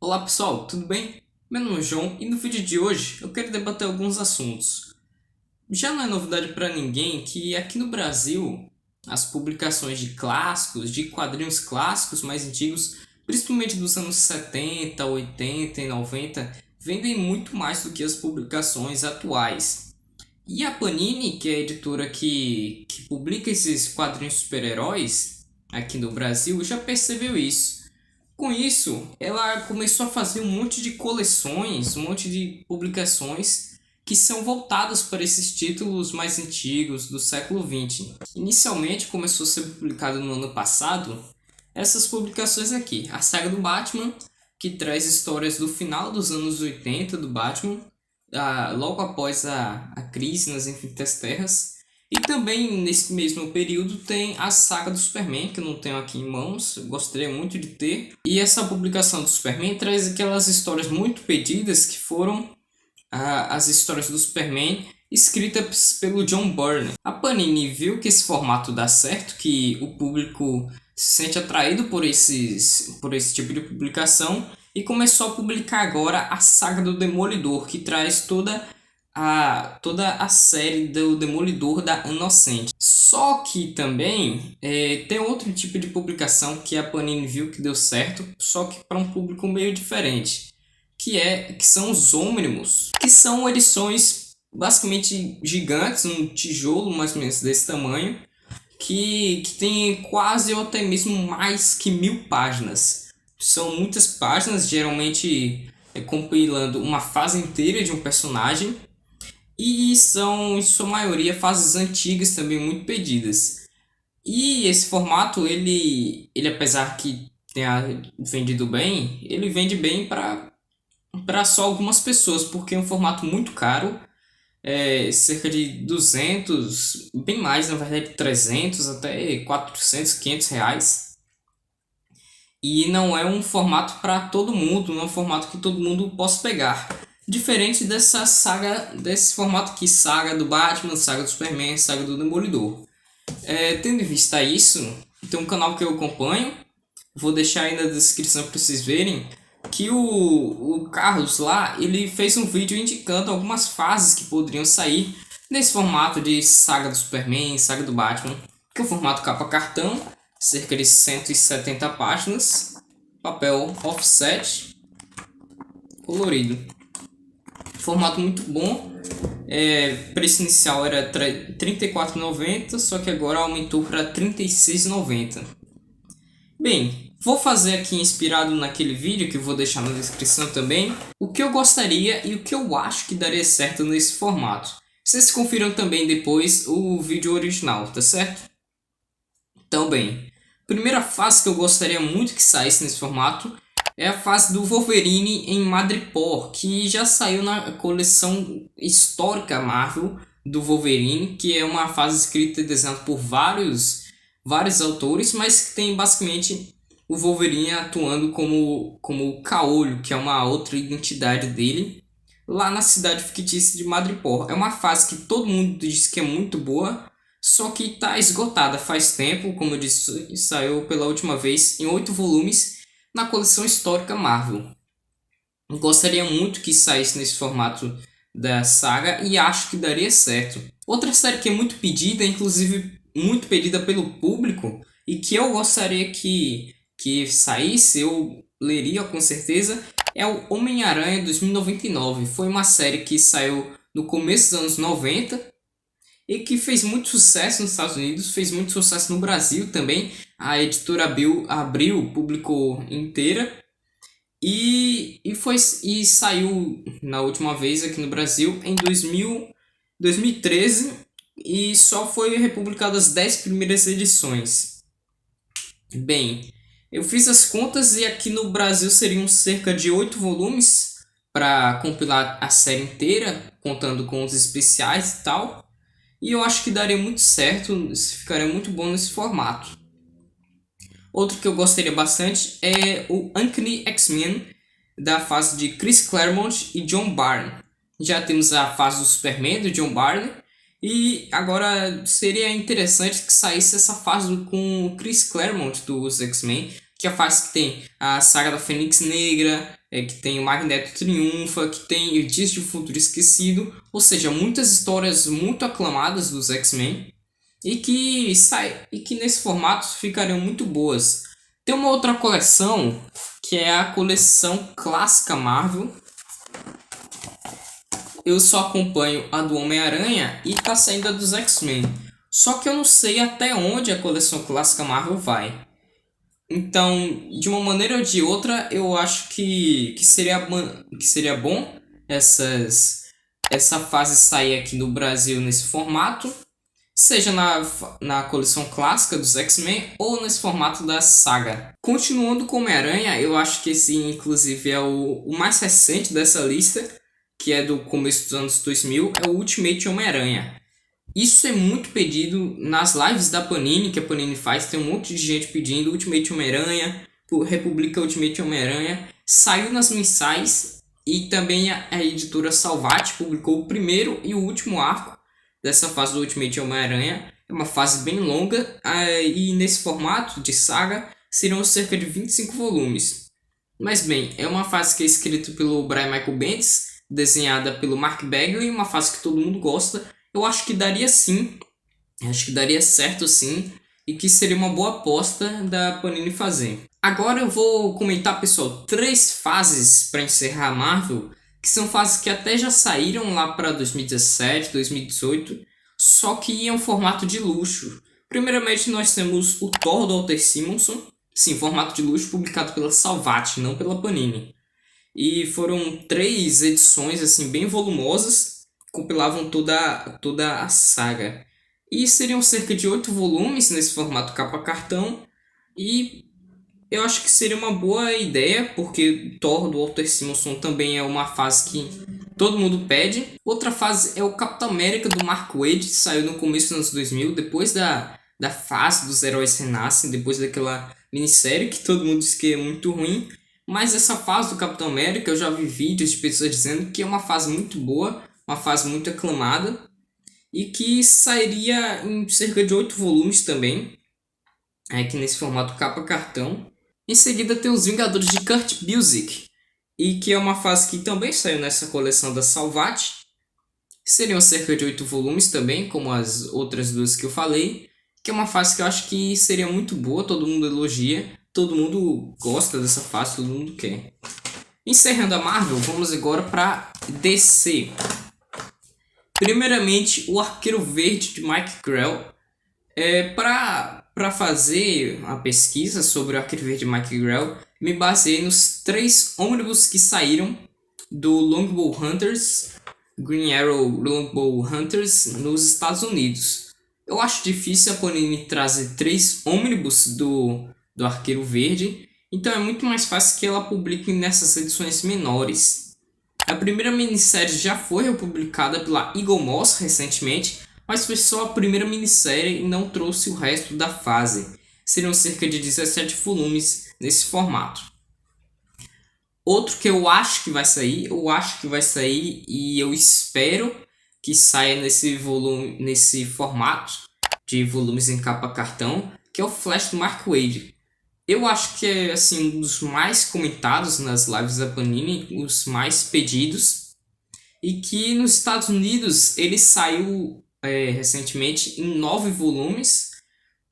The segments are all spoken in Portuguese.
Olá pessoal, tudo bem? Meu nome é João e no vídeo de hoje eu quero debater alguns assuntos. Já não é novidade para ninguém que aqui no Brasil as publicações de clássicos, de quadrinhos clássicos mais antigos, principalmente dos anos 70, 80 e 90, vendem muito mais do que as publicações atuais. E a Panini, que é a editora que publica esses quadrinhos super-heróis aqui no Brasil, já percebeu isso. Com isso, ela começou a fazer um monte de coleções, um monte de publicações que são voltadas para esses títulos mais antigos do século XX. Inicialmente começou a ser publicado no ano passado essas publicações aqui, a saga do Batman, que traz histórias do final dos anos 80 do Batman, logo após a crise nas Infinitas Terras. E também nesse mesmo período tem a saga do Superman, que eu não tenho aqui em mãos, eu gostaria muito de ter. E essa publicação do Superman traz aquelas histórias muito pedidas que foram as histórias do Superman escritas pelo John Byrne. A Panini viu que esse formato dá certo, que o público se sente atraído por esse tipo de publicação e começou a publicar agora a saga do Demolidor, que traz toda a série do Demolidor da Inocente. Só que também tem outro tipo de publicação que a Panini viu que deu certo, só que para um público meio diferente, que são os Omnibus, que são edições basicamente gigantes, um tijolo mais ou menos desse tamanho, que tem quase ou até mesmo mais que 1000 páginas. São muitas páginas, geralmente compilando uma fase inteira de um personagem, e são, em sua maioria, fases antigas também muito pedidas. E esse formato, ele apesar que tenha vendido bem, ele vende bem para só algumas pessoas, porque é um formato muito caro, cerca de 200, bem mais, na verdade 300 até 400, 500 reais. E não é um formato para todo mundo, não é um formato que todo mundo possa pegar. Diferente dessa saga, desse formato aqui, saga do Batman, saga do Superman, saga do Demolidor. Tendo em vista isso, tem um canal que eu acompanho, vou deixar aí na descrição para vocês verem, que o Carlos lá, ele fez um vídeo indicando algumas fases que poderiam sair nesse formato de saga do Superman, saga do Batman, que é o formato capa cartão, cerca de 170 páginas, papel offset, colorido. Formato muito bom. Preço inicial era R$ 34,90, só que agora aumentou para R$ 36,90. Bem, vou fazer aqui inspirado naquele vídeo que eu vou deixar na descrição também, o que eu gostaria e o que eu acho que daria certo nesse formato. Vocês confiram também depois o vídeo original, tá certo? Então bem, primeira fase que eu gostaria muito que saísse nesse formato é a fase do Wolverine em Madripoor, que já saiu na coleção histórica Marvel do Wolverine, que é uma fase escrita e desenhada por vários autores, mas que tem basicamente o Wolverine atuando como o Caolho, que é uma outra identidade dele, lá na cidade fictícia de Madripoor. É uma fase que todo mundo diz que é muito boa, só que está esgotada faz tempo, como eu disse, saiu pela última vez em 8 volumes na coleção histórica Marvel. Gostaria muito que saísse nesse formato da saga e acho que daria certo. Outra série que é muito pedida, inclusive muito pedida pelo público, e que eu gostaria que saísse, eu leria com certeza, é o Homem-Aranha 2099. Foi uma série que saiu no começo dos anos 90 e que fez muito sucesso nos Estados Unidos, fez muito sucesso no Brasil também. A editora Abril publicou inteira e saiu na última vez aqui no Brasil em 2013 e só foi republicado as 10 primeiras edições. Bem, eu fiz as contas e aqui no Brasil seriam cerca de 8 volumes para compilar a série inteira, contando com os especiais e tal. E eu acho que daria muito certo, ficaria muito bom nesse formato. Outro que eu gostaria bastante é o Uncanny X-Men, da fase de Chris Claremont e John Byrne. Já temos a fase do Superman, do John Byrne, e agora seria interessante que saísse essa fase com o Chris Claremont dos X-Men, que é a fase que tem a saga da Fênix Negra, que tem o Magneto Triunfa, que tem Dias de um Futuro Esquecido, ou seja, muitas histórias muito aclamadas dos X-Men e que nesse formato ficariam muito boas. Tem uma outra coleção que é a coleção clássica Marvel. Eu só acompanho a do Homem-Aranha e tá saindo a dos X-Men. Só que eu não sei até onde a coleção clássica Marvel vai. Então, de uma maneira ou de outra, eu acho que seria bom essa fase sair aqui no Brasil nesse formato, seja na coleção clássica dos X-Men ou nesse formato da saga. Continuando com Homem-Aranha, eu acho que esse inclusive é o mais recente dessa lista, que é do começo dos anos 2000, é o Ultimate Homem-Aranha. Isso é muito pedido nas lives da Panini, que a Panini faz. Tem um monte de gente pedindo Ultimate Homem-Aranha, República Ultimate Homem-Aranha. Saiu nas mensais e também a editora Salvat publicou o primeiro e o último arco dessa fase do Ultimate Homem-Aranha. É uma fase bem longa e nesse formato de saga serão cerca de 25 volumes. Mas bem, é uma fase que é escrita pelo Brian Michael Bendis, desenhada pelo Mark Bagley, uma fase que todo mundo gosta. Eu acho que daria sim, acho que daria certo sim, e que seria uma boa aposta da Panini fazer. Agora eu vou comentar, pessoal, 3 fases para encerrar a Marvel, que são fases que até já saíram lá para 2017, 2018, só que em um formato de luxo. Primeiramente nós temos o Thor do Walter Simonson, sim, formato de luxo publicado pela Salvat, não pela Panini. E foram 3 edições assim bem volumosas, compilavam toda a saga. E seriam cerca de 8 volumes nesse formato capa cartão. E eu acho que seria uma boa ideia, porque Thor do Walter Simonson também é uma fase que todo mundo pede. Outra fase é o Capitão América do Mark Waid, que saiu no começo dos anos 2000, depois da fase dos heróis renascem, depois daquela minissérie que todo mundo diz que é muito ruim. Mas essa fase do Capitão América, eu já vi vídeos de pessoas dizendo que é uma fase muito boa, uma fase muito aclamada, e que sairia em cerca de 8 volumes também, aqui nesse formato capa cartão. Em seguida tem os Vingadores de Kurt Busiek, e que é uma fase que também saiu nessa coleção da Salvat. Seriam cerca de 8 volumes também, como as outras duas que eu falei, que é uma fase que eu acho que seria muito boa, todo mundo elogia, todo mundo gosta dessa fase, todo mundo quer. Encerrando a Marvel, vamos agora para DC. Primeiramente, o Arqueiro Verde de Mike Grell. Para fazer a pesquisa sobre o Arqueiro Verde de Mike Grell, me baseei nos 3 ônibus que saíram do Longbow Hunters, Green Arrow Longbow Hunters, nos Estados Unidos. Eu acho difícil a Panini trazer 3 ônibus do Arqueiro Verde, então é muito mais fácil que ela publique nessas edições menores. A primeira minissérie já foi republicada pela Eagle Moss recentemente, mas foi só a primeira minissérie e não trouxe o resto da fase. Seriam cerca de 17 volumes nesse formato. Outro que eu acho que vai sair e eu espero que saia nesse formato de volumes em capa cartão, que é o Flash do Mark Waid. Eu acho que é assim, um dos mais comentados nas lives da Panini, os mais pedidos, e que nos Estados Unidos ele saiu recentemente em 9 volumes,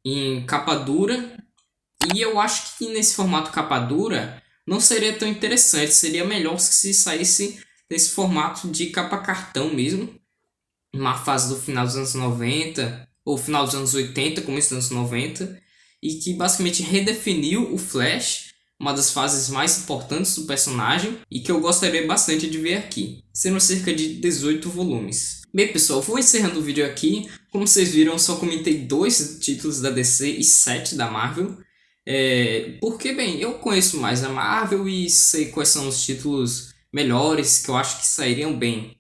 em capa dura, e eu acho que nesse formato capa dura não seria tão interessante, seria melhor se saísse nesse formato de capa cartão mesmo, uma fase do final dos anos 90, ou final dos anos 80, começo dos anos 90, e que basicamente redefiniu o Flash, uma das fases mais importantes do personagem, e que eu gostaria bastante de ver aqui. Serão cerca de 18 volumes. Bem, pessoal, vou encerrando o vídeo aqui. Como vocês viram, eu só comentei 2 títulos da DC e 7 da Marvel. Porque, bem, eu conheço mais a Marvel e sei quais são os títulos melhores que eu acho que sairiam bem.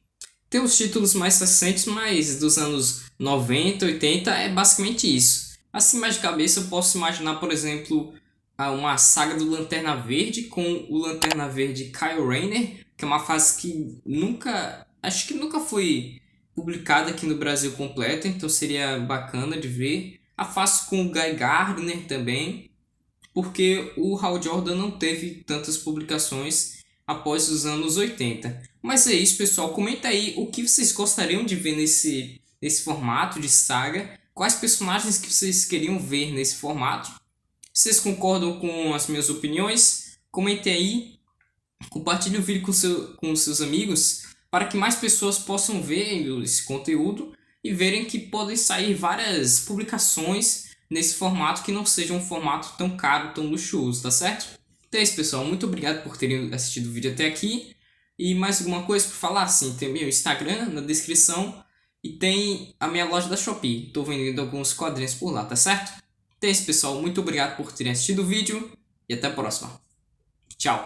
Tem os títulos mais recentes, mas dos anos 90, 80 é basicamente isso. Assim, mais de cabeça, eu posso imaginar, por exemplo, uma saga do Lanterna Verde com o Lanterna Verde Kyle Rayner, que é uma fase que acho que nunca foi publicada aqui no Brasil completa, então seria bacana de ver. A fase com o Guy Gardner também, porque o Hal Jordan não teve tantas publicações após os anos 80. Mas é isso, pessoal. Comenta aí o que vocês gostariam de ver nesse formato de saga. Quais personagens que vocês queriam ver nesse formato. Vocês concordam com as minhas opiniões? Comente aí. Compartilhe o vídeo com seus amigos para que mais pessoas possam ver esse conteúdo e verem que podem sair várias publicações nesse formato que não seja um formato tão caro, tão luxuoso, tá certo? Então é isso, pessoal. Muito obrigado por terem assistido o vídeo até aqui. E mais alguma coisa para falar? Sim, tem meu Instagram na descrição e tem a minha loja da Shopee. Estou vendendo alguns quadrinhos por lá, tá certo? Então é isso, pessoal. Muito obrigado por terem assistido o vídeo e até a próxima. Tchau!